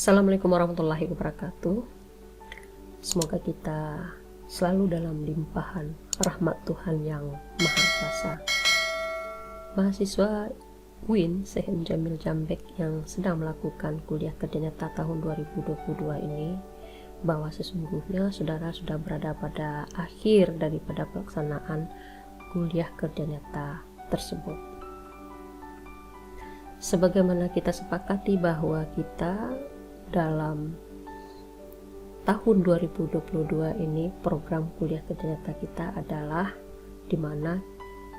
Assalamualaikum warahmatullahi wabarakatuh. Semoga kita selalu dalam limpahan rahmat Tuhan yang Maha Kuasa. Mahasiswa UIN Syekh M. Jamil Jambek yang sedang melakukan kuliah kerja nyata tahun 2022 ini, bahwa sesungguhnya saudara sudah berada pada akhir daripada pelaksanaan kuliah kerja nyata tersebut. Sebagaimana kita sepakati bahwa kita dalam tahun 2022 ini program kuliah kerja nyata kita adalah di mana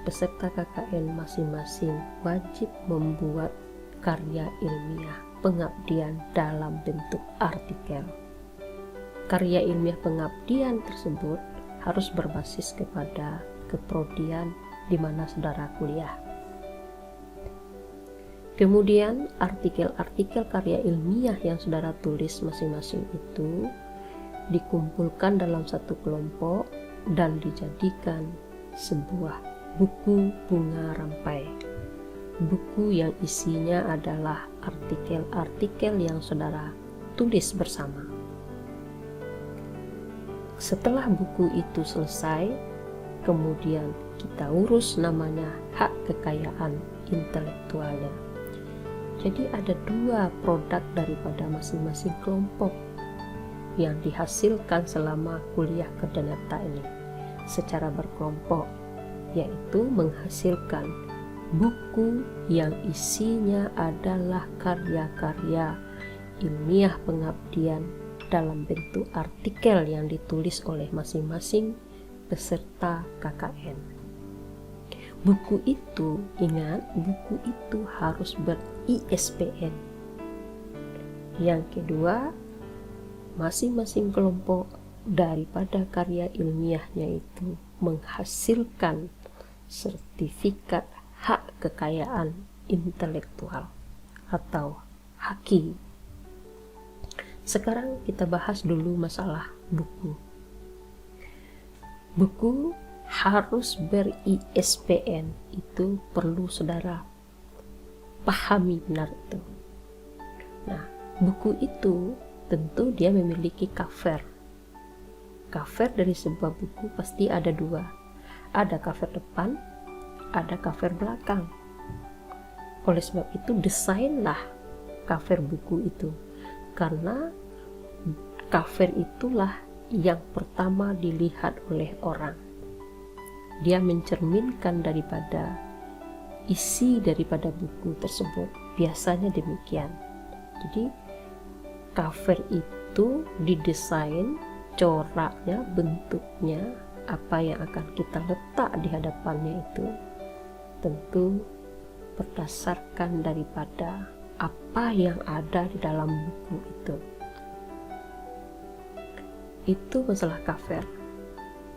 peserta KKN masing-masing wajib membuat karya ilmiah pengabdian dalam bentuk artikel. Karya ilmiah pengabdian tersebut harus berbasis kepada keprodian di mana saudara kuliah. Kemudian artikel-artikel karya ilmiah yang saudara tulis masing-masing itu dikumpulkan dalam satu kelompok dan dijadikan sebuah buku bunga rampai. Buku yang isinya adalah artikel-artikel yang saudara tulis bersama. Setelah buku itu selesai, kemudian kita urus namanya hak kekayaan intelektualnya. Jadi ada dua produk daripada masing-masing kelompok yang dihasilkan selama kuliah kerja nyata ini secara berkelompok, yaitu menghasilkan buku yang isinya adalah karya-karya ilmiah pengabdian dalam bentuk artikel yang ditulis oleh masing-masing peserta KKN. Buku itu, ingat, buku itu harus ber-ISBN. Yang kedua, masing-masing kelompok daripada karya ilmiahnya itu menghasilkan sertifikat hak kekayaan intelektual atau HAKI. Sekarang kita bahas dulu masalah buku. Buku harus ber-ISBN, itu perlu saudara pahami benar itu. Nah, buku itu tentu dia memiliki cover. Cover dari sebuah buku pasti ada dua. Ada cover depan, ada cover belakang. Oleh sebab itu desainlah cover buku itu, karena cover itulah yang pertama dilihat oleh orang. Dia mencerminkan daripada isi daripada buku tersebut, biasanya demikian. Jadi cover itu didesain, coraknya, bentuknya, apa yang akan kita letak di hadapannya itu tentu berdasarkan daripada apa yang ada di dalam buku itu. Itu masalah cover.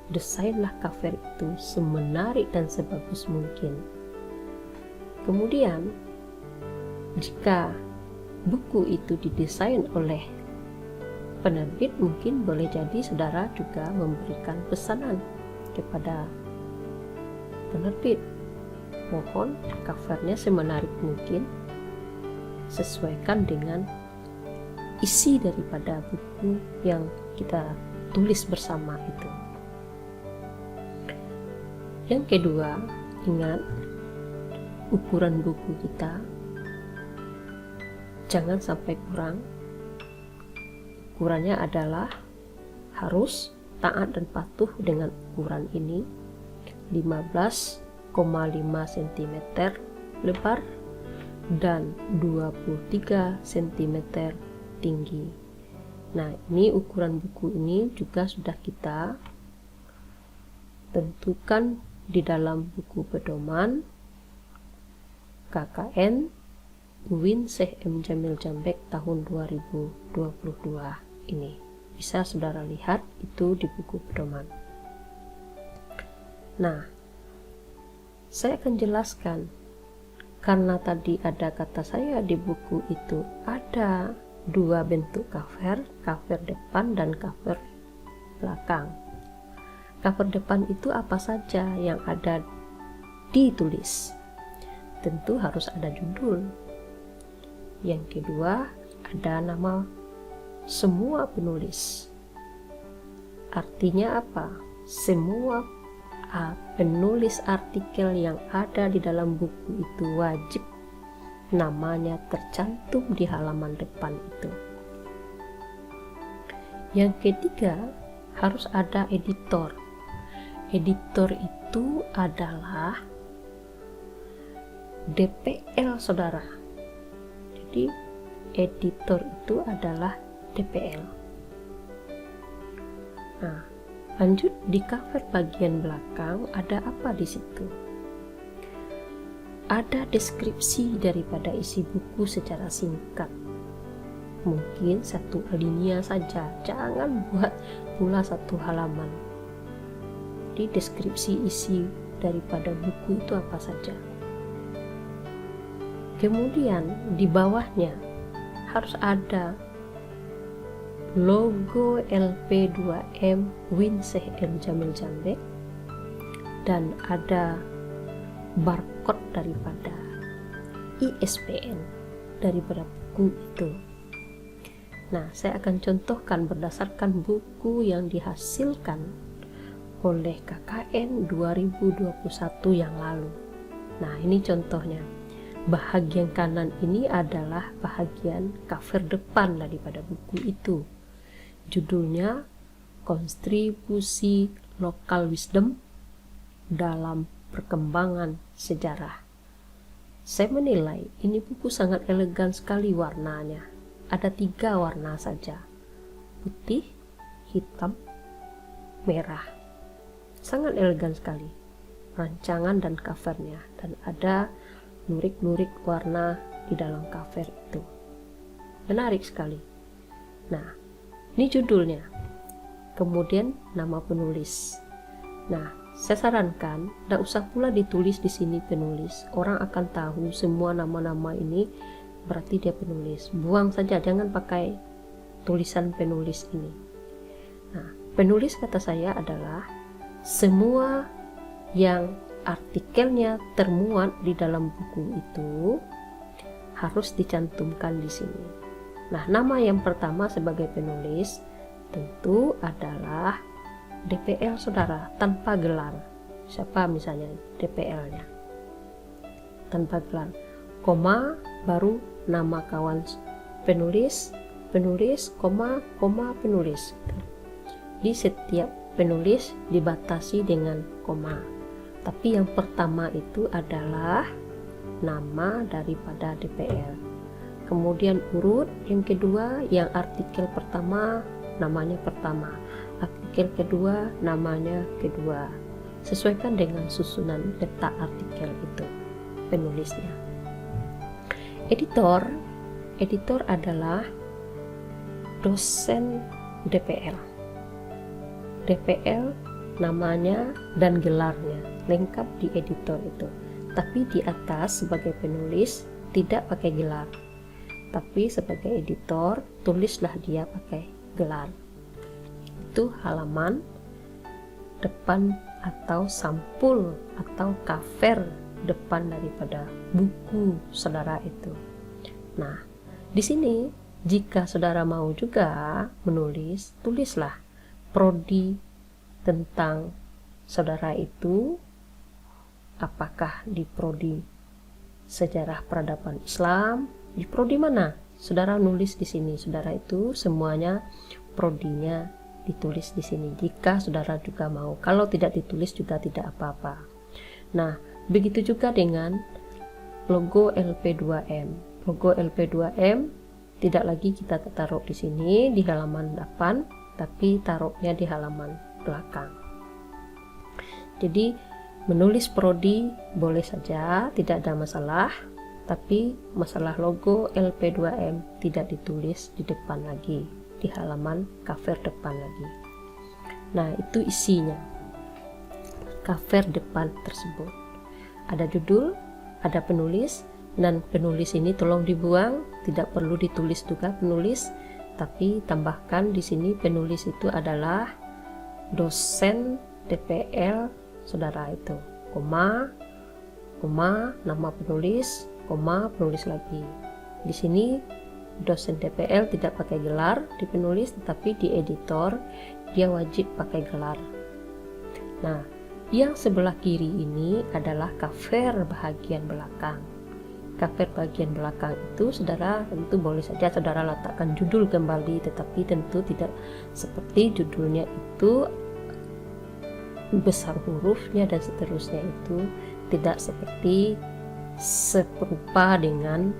Desainlah cover itu semenarik dan sebagus mungkin. Kemudian, jika buku itu didesain oleh penerbit, mungkin boleh jadi saudara juga memberikan pesanan kepada penerbit. Mohon covernya semenarik mungkin, sesuaikan dengan isi daripada buku yang kita tulis bersama itu. Yang kedua, ingat, ukuran buku kita jangan sampai kurang. Ukurannya adalah harus taat dan patuh dengan ukuran ini, 15,5 cm lebar dan 23 cm tinggi. Nah, ini ukuran buku ini juga sudah kita tentukan di dalam buku pedoman KKN UIN Syekh M. Jamil Jambek tahun 2022 ini. Bisa saudara lihat itu di buku pedoman. Nah, saya akan jelaskan, karena tadi ada kata saya di buku itu ada dua bentuk cover, cover depan dan cover belakang. Cover depan itu apa saja yang ada ditulis? Tentu harus ada judul. Yang kedua ada nama semua penulis. Artinya apa? Semua penulis artikel yang ada di dalam buku itu wajib namanya tercantum di halaman depan itu. Yang ketiga, harus ada editor. Editor itu adalah DPL saudara. Jadi editor itu adalah DPL. Nah, lanjut di cover bagian belakang ada apa di situ? Ada deskripsi daripada isi buku secara singkat. Mungkin satu alinea saja, jangan buat pula satu halaman. Di deskripsi isi daripada buku itu apa saja. Kemudian di bawahnya harus ada logo LP2M Win Syekh M Jamil Jambek dan ada barcode daripada ISBN daripada buku itu. Nah, saya akan contohkan berdasarkan buku yang dihasilkan oleh KKN 2021 yang lalu. Nah, ini contohnya. Bahagian kanan ini adalah bahagian cover depan daripada buku itu. Judulnya Kontribusi Lokal Wisdom dalam Perkembangan Sejarah. Saya menilai ini buku sangat elegan sekali warnanya. Ada 3 warna saja, putih, hitam, merah. Sangat elegan sekali rancangan dan covernya, dan ada lurik-lurik warna di dalam cover itu. Menarik sekali. Nah, ini judulnya. Kemudian nama penulis. Nah, saya sarankan tidak usah pula ditulis di sini penulis. Orang akan tahu semua nama-nama ini berarti dia penulis. Buang saja, jangan pakai tulisan penulis ini. Nah, penulis kata saya adalah semua yang artikelnya termuat di dalam buku itu harus dicantumkan di sini. Nah, nama yang pertama sebagai penulis tentu adalah DPL saudara, tanpa gelar. Siapa misalnya DPL-nya? Tanpa gelar. Koma, baru nama kawan penulis, koma, penulis. Di setiap penulis dibatasi dengan koma. Tapi yang pertama itu adalah nama daripada DPL. Kemudian urut yang kedua, yang artikel pertama namanya pertama, artikel kedua namanya kedua. Sesuaikan dengan susunan letak artikel itu penulisnya. Editor adalah dosen DPL. DPL namanya dan gelarnya lengkap di editor itu. Tapi di atas sebagai penulis tidak pakai gelar. Tapi sebagai editor tulislah dia pakai gelar. Itu halaman depan atau sampul atau cover depan daripada buku saudara itu. Nah, di sini jika saudara mau juga menulis, tulislah prodi tentang saudara itu, apakah di prodi sejarah peradaban Islam, di prodi mana saudara nulis di sini. Saudara itu semuanya prodinya ditulis di sini jika saudara juga mau. Kalau tidak ditulis juga tidak apa-apa. Nah, begitu juga dengan logo LP2M. Logo LP2M tidak lagi kita taruh di sini di halaman depan, tapi taruhnya di halaman belakang. Jadi menulis prodi boleh saja, tidak ada masalah, tapi masalah logo LP2M tidak ditulis di depan lagi, di halaman cover depan lagi. Nah, itu isinya cover depan tersebut. Ada judul, ada penulis, dan penulis ini tolong dibuang, tidak perlu ditulis juga penulis, tapi tambahkan di sini penulis itu adalah dosen DPL saudara itu, koma, nama penulis, koma, penulis lagi. Di sini dosen TPL tidak pakai gelar di penulis, tetapi di editor dia wajib pakai gelar. Nah, yang sebelah kiri ini adalah cover bagian belakang. Cover bagian belakang itu saudara tentu boleh saja saudara letakkan judul kembali, tetapi tentu tidak seperti judulnya itu besar hurufnya dan seterusnya, itu tidak seperti serupa dengan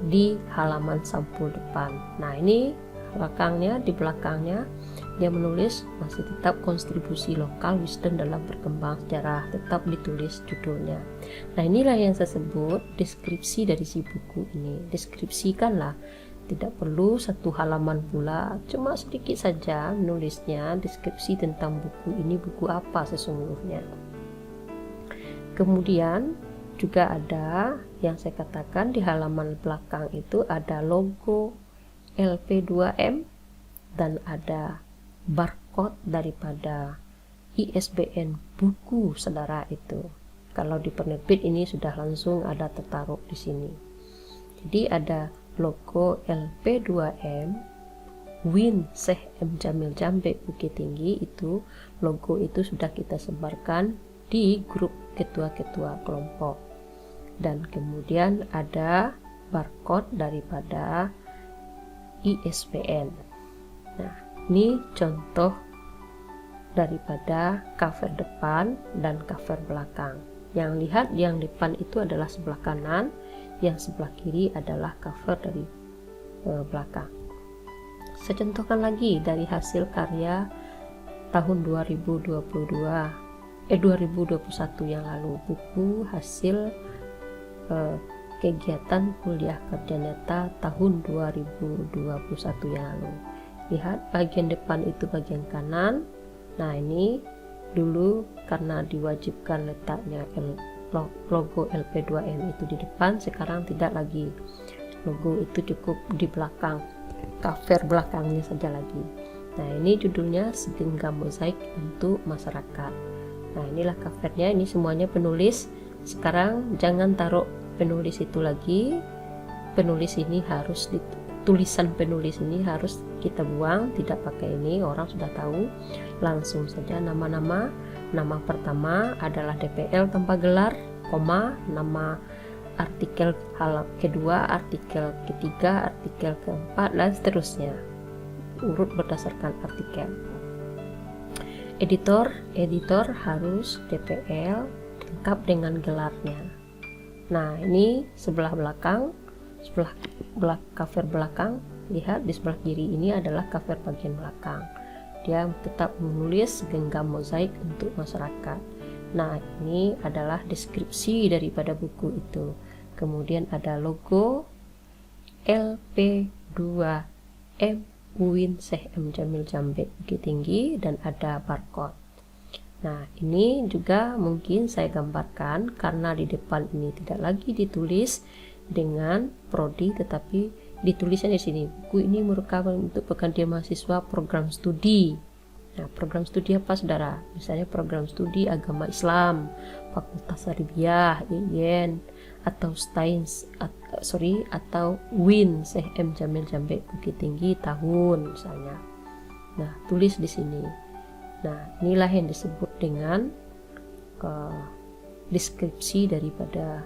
di halaman sampul depan. Nah, ini belakangnya, di belakangnya dia menulis masih tetap kontribusi lokal Wisdom dalam berkembang sejarah, tetap ditulis judulnya. Nah, inilah yang saya sebut deskripsi dari si buku ini. Deskripsikanlah, tidak perlu 1 halaman pula, cuma sedikit saja menulisnya deskripsi tentang buku ini, buku apa sesungguhnya. Kemudian juga ada yang saya katakan di halaman belakang itu ada logo LP2M dan ada barcode daripada ISBN buku saudara itu. Kalau di penerbit ini sudah langsung ada tertaruh di sini. Jadi ada logo LP2M Win Syekh M. Jamil Jambe Bukit Tinggi, itu logo itu sudah kita sebarkan di grup ketua-ketua kelompok. Dan kemudian ada barcode daripada ISBN. Nah, ini contoh daripada cover depan dan cover belakang. Yang lihat yang depan itu adalah sebelah kanan, yang sebelah kiri adalah cover dari belakang. Saya contohkan lagi dari hasil karya tahun 2021 yang lalu, buku hasil kegiatan kuliah kerja nyata tahun 2021 yang lalu. Lihat bagian depan itu bagian kanan. Nah, ini dulu karena diwajibkan letaknya logo LP2M itu di depan, sekarang tidak lagi. Logo itu cukup di belakang, cover belakangnya saja lagi. Nah, ini judulnya Segenggam Mozaik untuk Masyarakat. Nah, inilah covernya, ini semuanya penulis. Sekarang jangan taruh penulis itu lagi. Penulis ini harus tulisan penulis ini harus kita buang, tidak pakai ini, orang sudah tahu. Langsung saja nama-nama. Nama pertama adalah DPL tanpa gelar, koma, nama artikel kedua, artikel ketiga, artikel keempat, dan seterusnya. Urut berdasarkan artikel. Editor harus DPL lengkap dengan gelarnya. Nah, ini sebelah belakang, cover belakang. Lihat di sebelah kiri ini adalah cover bagian belakang. Dia tetap menulis Segenggam Mozaik untuk Masyarakat. Nah, ini adalah deskripsi daripada buku itu. Kemudian ada logo LP2M UIN Syekh M. Jamil Jambe Bukit Tinggi dan ada barcode. Nah, ini juga mungkin saya gambarkan karena di depan ini tidak lagi ditulis dengan prodi, tetapi ditulisnya di sini. Buku ini merupakan untuk pergantian mahasiswa program studi. Nah, program studi apa saudara? Misalnya program studi agama Islam, Fakultas Tarbiyah, IAIN, atau atau WIN Syekh M. Jamil Jambe Bukit Tinggi tahun misalnya. Nah, tulis di sini. Nah, inilah yang disebut dengan deskripsi daripada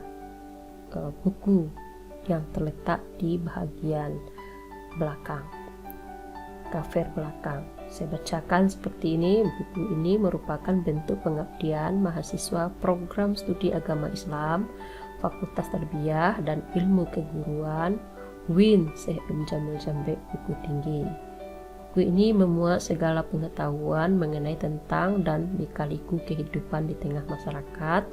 buku yang terletak di bagian belakang, cover belakang. Saya bacakan seperti ini. Buku ini merupakan bentuk pengabdian mahasiswa program studi agama Islam, Fakultas Tarbiyah dan Ilmu Keguruan WIN Syekh M. Jamil Jambe Bukit Tinggi. Buku ini memuat segala pengetahuan mengenai tentang dan lika-liku kehidupan di tengah masyarakat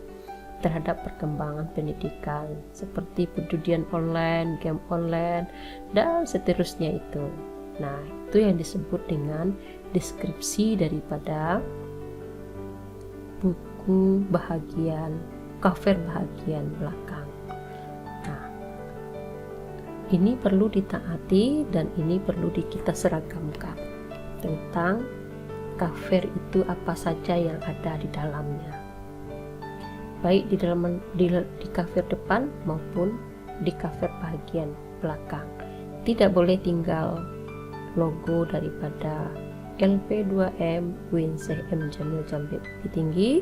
terhadap perkembangan pendidikan seperti perjudian online, game online, dan seterusnya itu. Nah, itu yang disebut dengan deskripsi daripada buku bahagian cover bahagian belakang. Nah, ini perlu ditaati dan ini perlu kita seragamkan tentang cover itu apa saja yang ada di dalamnya, baik di cover depan maupun di cover bagian belakang. Tidak boleh tinggal logo daripada LP2M Winseh M Jamil Jambi Bukit Tinggi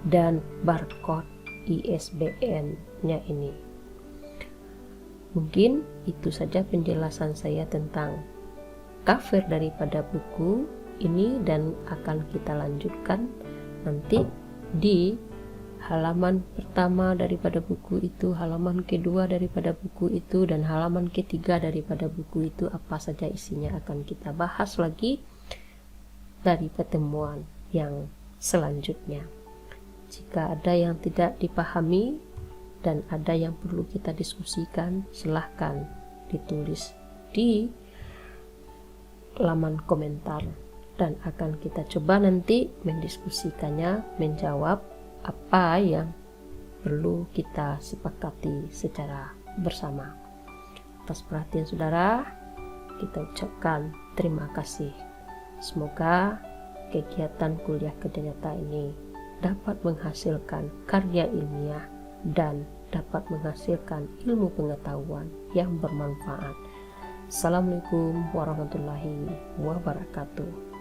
dan barcode ISBN-nya ini. Mungkin itu saja penjelasan saya tentang cover daripada buku ini, dan akan kita lanjutkan nanti di halaman pertama daripada buku itu, halaman kedua daripada buku itu, dan halaman ketiga daripada buku itu. Apa saja isinya akan kita bahas lagi dari pertemuan yang selanjutnya. Jika ada yang tidak dipahami dan ada yang perlu kita diskusikan, silahkan ditulis di laman komentar, dan akan kita coba nanti mendiskusikannya, menjawab apa yang perlu kita sepakati secara bersama. Atas perhatian saudara, kita ucapkan terima kasih. Semoga kegiatan kuliah kerja nyata ini dapat menghasilkan karya ilmiah dan dapat menghasilkan ilmu pengetahuan yang bermanfaat. Assalamualaikum warahmatullahi wabarakatuh.